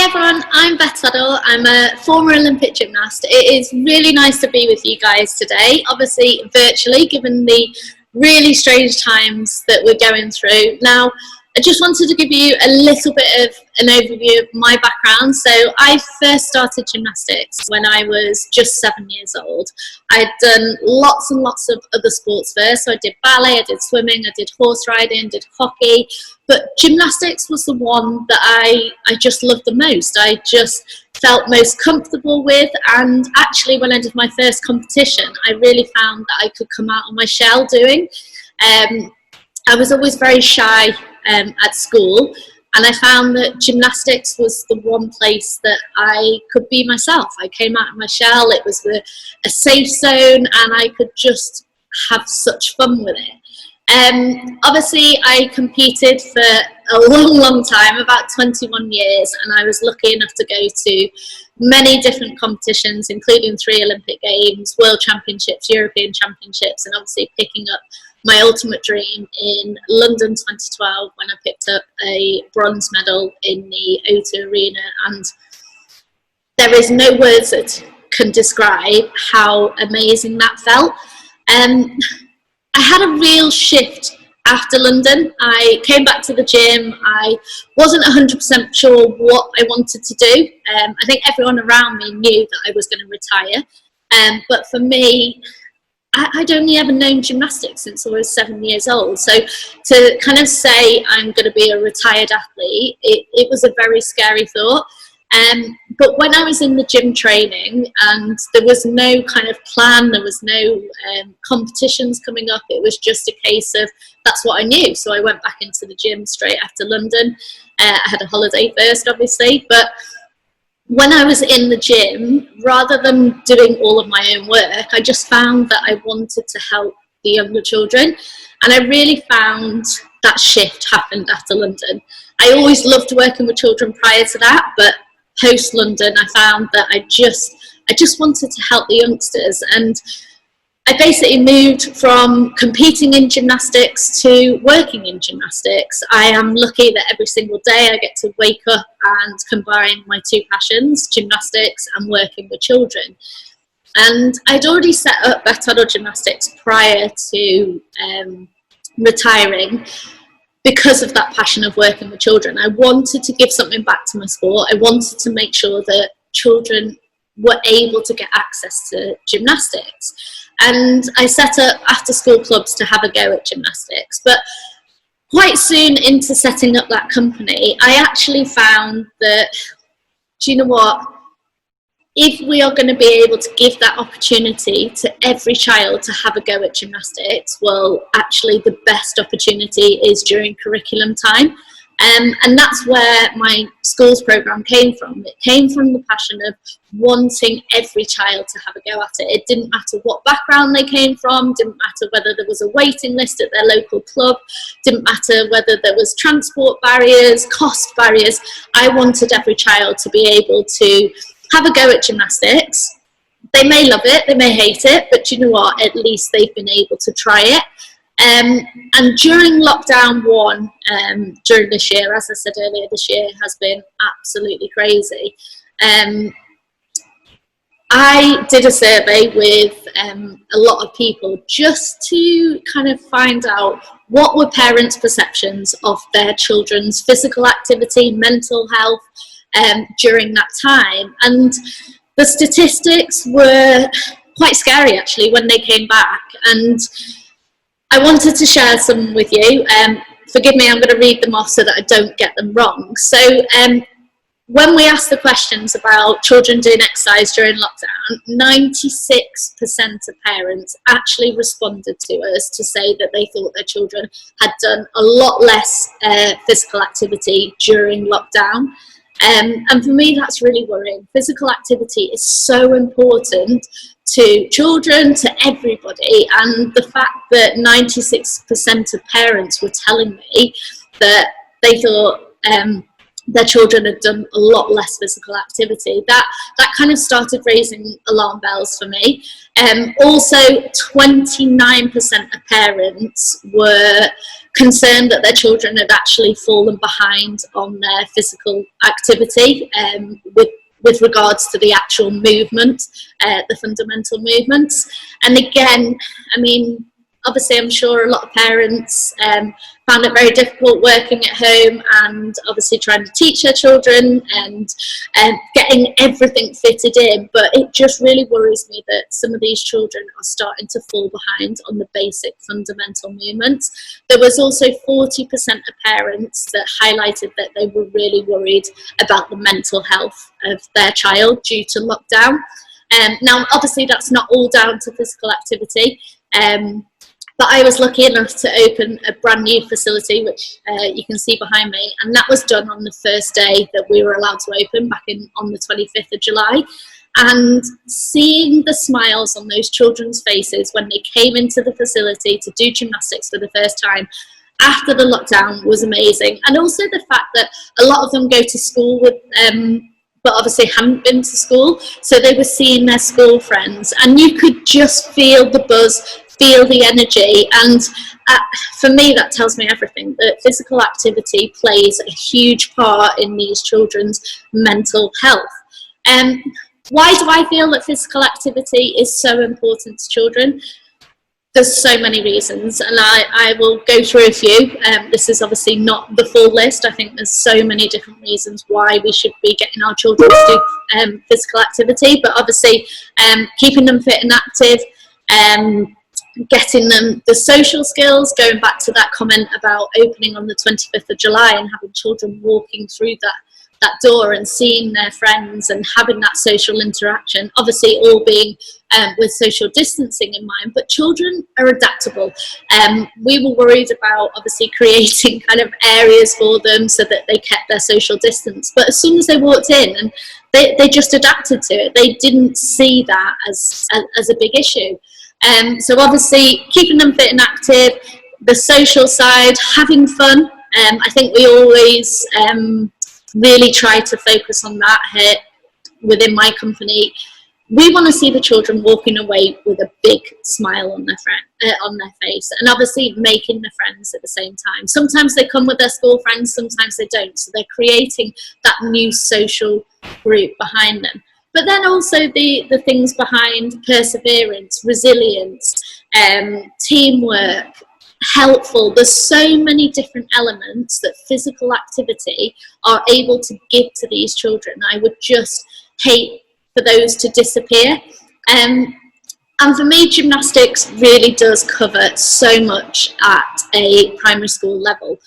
everyone, I'm Beth Tweddle. I'm a former Olympic gymnast. It is really nice to be with you guys today, obviously virtually, given the really strange times that we're going through. Now, I just wanted to give you a little bit of an overview of my background. So I first started gymnastics when I was just 7 years old. I'd done lots and lots of other sports first. So I did ballet, I did swimming, I did horse riding, did hockey. But gymnastics was the one that I just loved the most. I just felt most comfortable with. And actually, when I did my first competition, I really found that I could come out of my shell doing. I was always very shy at school, and I found that gymnastics was the one place that I could be myself. I came out of my shell. It was a safe zone, and I could just have such fun with it. Obviously, I competed for a long time, about 21 years, and I was lucky enough to go to many different competitions, including 3 Olympic Games, World Championships, European Championships, and obviously picking up my ultimate dream in London 2012 when I picked up a bronze medal in the O2 Arena. And there is no words that can describe how amazing that felt. I had a real shift after London. I came back to the gym. I wasn't 100% sure what I wanted to do. I think everyone around me knew that I was going to retire. But for me, I'd only ever known gymnastics since I was 7 years old. So to kind of say I'm going to be a retired athlete, it was a very scary thought. But when I was in the gym training and there was no kind of plan, there was no competitions coming up, it was just a case of that's what I knew. So I went back into the gym straight after London. I had a holiday first, obviously, but when I was in the gym, rather than doing all of my own work, I just found that I wanted to help the younger children. And I really found that shift happened after London. I always loved working with children prior to that, but post London, I found that I just wanted to help the youngsters. And I basically moved from competing in gymnastics to working in gymnastics. I am lucky that every single day I get to wake up and combine my 2 passions, gymnastics and working with children. And I'd already set up Beth Tweddle Gymnastics prior to retiring because of that passion of working with children. I wanted to give something back to my sport. I wanted to make sure that children were able to get access to gymnastics. And I set up after school clubs to have a go at gymnastics. But quite soon into setting up that company, I actually found that, do you know what? If we are going to be able to give that opportunity to every child to have a go at gymnastics, well, actually the best opportunity is during curriculum time. And that's where my schools programme came from. It came from the passion of wanting every child to have a go at it. It didn't matter what background they came from, didn't matter whether there was a waiting list at their local club, didn't matter whether there was transport barriers, cost barriers. I wanted every child to be able to have a go at gymnastics. They may love it, they may hate it, but you know what, at least they've been able to try it. And during lockdown 1, during this year, as I said earlier, this year has been absolutely crazy. I did a survey with a lot of people just to kind of find out what were parents' perceptions of their children's physical activity, mental health during that time. And the statistics were quite scary actually when they came back. And I wanted to share some with you. Forgive me, I'm going to read them off so that I don't get them wrong. So when we asked the questions about children doing exercise during lockdown, 96% of parents actually responded to us to say that they thought their children had done a lot less physical activity during lockdown. And for me, that's really worrying. Physical activity is so important to children, to everybody, and the fact that 96% of parents were telling me that they thought their children had done a lot less physical activity, that kind of started raising alarm bells for me. Also, 29% of parents were concerned that their children had actually fallen behind on their physical activity with regards to the actual movement, the fundamental movements. And again, I mean, obviously I'm sure a lot of parents found it very difficult working at home and obviously trying to teach their children and getting everything fitted in, but it just really worries me that some of these children are starting to fall behind on the basic fundamental movements. There was also 40% of parents that highlighted that they were really worried about the mental health of their child due to lockdown. Now obviously that's not all down to physical activity, but I was lucky enough to open a brand new facility, which you can see behind me, and that was done on the first day that we were allowed to open back on the 25th of July. And seeing the smiles on those children's faces when they came into the facility to do gymnastics for the first time after the lockdown was amazing. And also the fact that a lot of them go to school with but obviously hadn't been to school, so they were seeing their school friends, and you could just feel the buzz, feel the energy. And for me that tells me everything, that physical activity plays a huge part in these children's mental health. Why do I feel that physical activity is so important to children? There's so many reasons, and I will go through a few. This is obviously not the full list. I think there's so many different reasons why we should be getting our children to do physical activity, but obviously keeping them fit and active, getting them the social skills, going back to that comment about opening on the 25th of July and having children walking through that door and seeing their friends and having that social interaction, obviously all being with social distancing in mind, but children are adaptable. We were worried about obviously creating kind of areas for them so that they kept their social distance, but as soon as they walked in, and they just adapted to it. They didn't see that as a big issue. So obviously keeping them fit and active, the social side, having fun. I think we always really try to focus on that here within my company. We want to see the children walking away with a big smile on their face, and obviously making the friends at the same time. Sometimes they come with their school friends, sometimes they don't, so they're creating that new social group behind them. But then also the things behind perseverance, resilience, teamwork, helpful. There's so many different elements that physical activity are able to give to these children. I would just hate for those to disappear. And for me, gymnastics really does cover so much at a primary school level.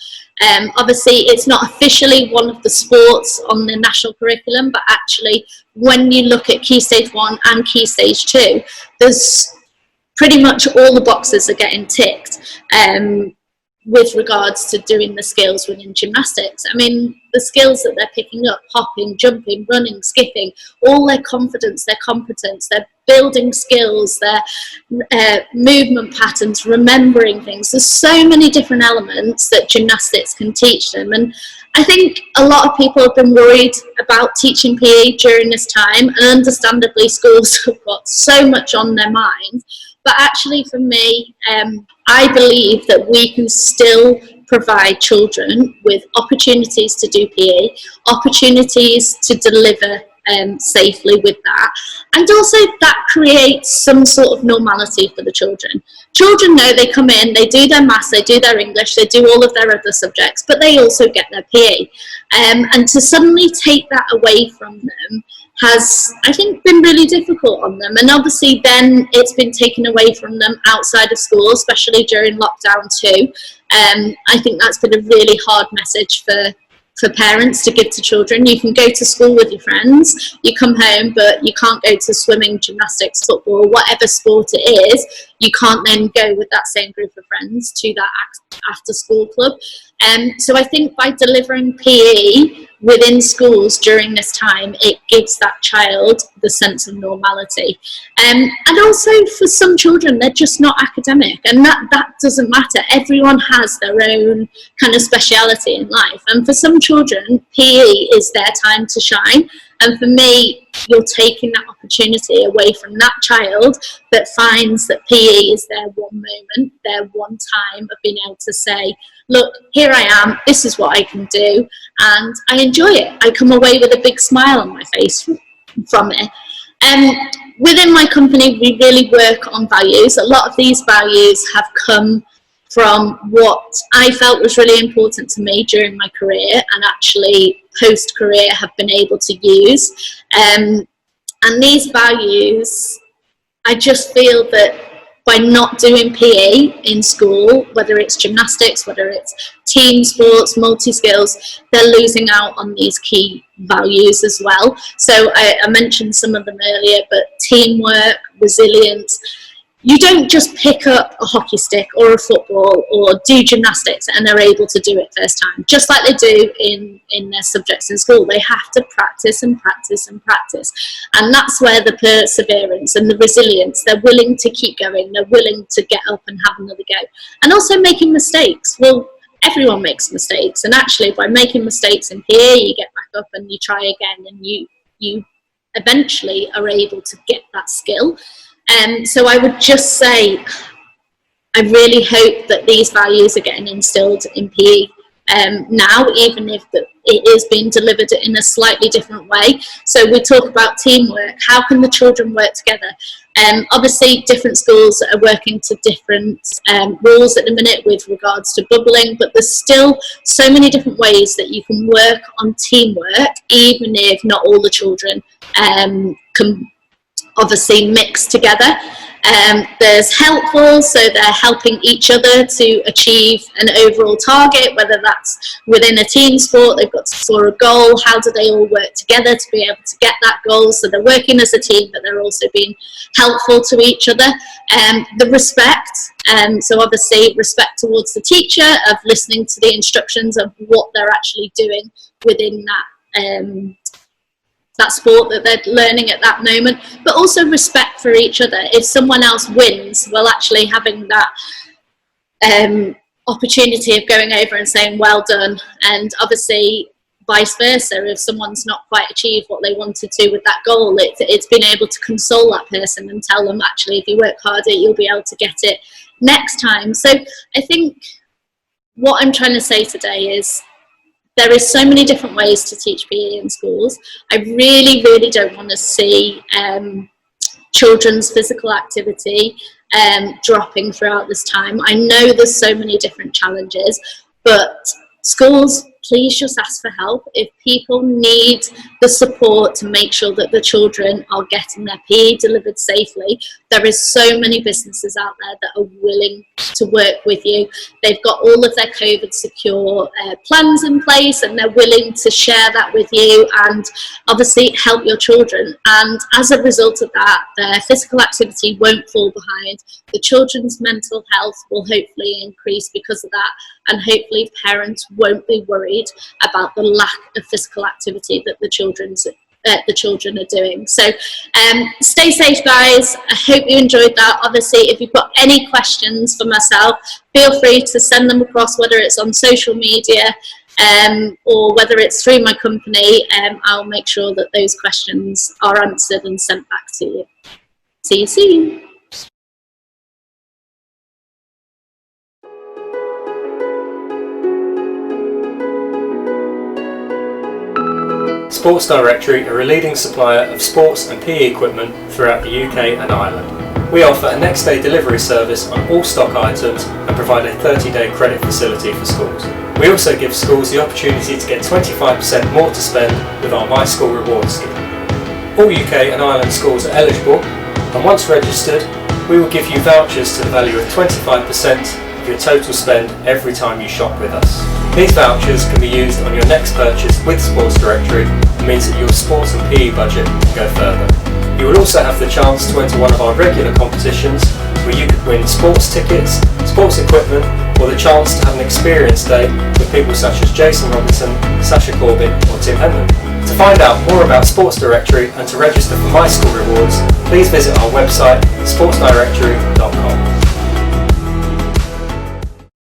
Obviously, it's not officially one of the sports on the national curriculum, but actually, when you look at Key Stage 1 and Key Stage 2, there's pretty much all the boxes are getting ticked with regards to doing the skills within gymnastics. I mean, the skills that they're picking up, hopping, jumping, running, skipping, all their confidence, their competence, their building skills, their movement patterns, remembering things. There's so many different elements that gymnastics can teach them. And I think a lot of people have been worried about teaching PE during this time, and understandably schools have got so much on their mind. But actually for me, I believe that we can still provide children with opportunities to do PE, opportunities to deliver safely with that, and also that creates some sort of normality for the children. Children know they come in, they do their maths, they do their English, they do all of their other subjects, but they also get their PE. And to suddenly take that away from them has, I think, been really difficult on them. And obviously then it's been taken away from them outside of school, especially during lockdown too. I think that's been a really hard message for parents to give to children. You can go to school with your friends, you come home, but you can't go to swimming, gymnastics, football, whatever sport it is. You can't then go with that same group of friends to that after school club. So I think by delivering PE within schools during this time, it gives that child the sense of normality. And also for some children, they're just not academic, and that doesn't matter. Everyone has their own kind of speciality in life, and for some children, PE is their time to shine. And for me, you're taking that opportunity away from that child that finds that PE is their one moment, their one time of being able to say, look, here I am, this is what I can do, and I enjoy it. I come away with a big smile on my face from it. Within my company, we really work on values. A lot of these values have come from what I felt was really important to me during my career, and actually post-career have been able to use. And these values, I just feel that by not doing PE in school, whether it's gymnastics, whether it's team sports, multi-skills, they're losing out on these key values as well. So I mentioned some of them earlier, but teamwork, resilience. You don't just pick up a hockey stick or a football or do gymnastics and they're able to do it first time. Just like they do in their subjects in school, they have to practice and practice and practice. And that's where the perseverance and the resilience, they're willing to keep going, they're willing to get up and have another go. And also making mistakes. Well, everyone makes mistakes, and actually by making mistakes in PE, you get back up and you try again, and you eventually are able to get that skill. So I would just say, I really hope that these values are getting instilled in PE now, even if it is being delivered in a slightly different way. So we talk about teamwork. How can the children work together? Obviously, different schools are working to different rules at the minute with regards to bubbling, but there's still so many different ways that you can work on teamwork, even if not all the children can obviously mix together. There's helpful, so they're helping each other to achieve an overall target, whether that's within a team sport, they've got to score a goal. How do they all work together to be able to get that goal? So they're working as a team, but they're also being helpful to each other. The respect, so obviously respect towards the teacher, of listening to the instructions of what they're actually doing within that sport that they're learning at that moment, but also respect for each other. If someone else wins, well, actually having that opportunity of going over and saying well done, and obviously vice versa, if someone's not quite achieved what they wanted to with that goal, it's been able to console that person and tell them, actually, if you work harder, you'll be able to get it next time. So I think what I'm trying to say today is, there is so many different ways to teach PE in schools. I really, really don't want to see children's physical activity dropping throughout this time. I know there's so many different challenges, but schools, please just ask for help. If people need the support to make sure that the children are getting their PE delivered safely, there is so many businesses out there that are willing to work with you. They've got all of their COVID secure plans in place, and they're willing to share that with you and obviously help your children. And as a result of that, their physical activity won't fall behind. The children's mental health will hopefully increase because of that, and hopefully parents won't be worried about the lack of physical activity that the children are doing. So stay safe, guys. I hope you enjoyed that. Obviously, if you've got any questions for myself, feel free to send them across, whether it's on social media or whether it's through my company. I'll make sure that those questions are answered and sent back to you. See you soon. Sports Directory are a leading supplier of sports and PE equipment throughout the UK and Ireland. We offer a next day delivery service on all stock items and provide a 30-day credit facility for schools. We also give schools the opportunity to get 25% more to spend with our My School Rewards scheme. All UK and Ireland schools are eligible, and once registered, we will give you vouchers to the value of 25% of your total spend every time you shop with us. These vouchers can be used on your next purchase with Sports Directory, and means that your sports and PE budget can go further. You will also have the chance to enter one of our regular competitions where you could win sports tickets, sports equipment, or the chance to have an experience day with people such as Jason Robinson, Sasha Corbin, or Tim Henman. To find out more about Sports Directory and to register for My School Rewards, please visit our website sportsdirectory.com.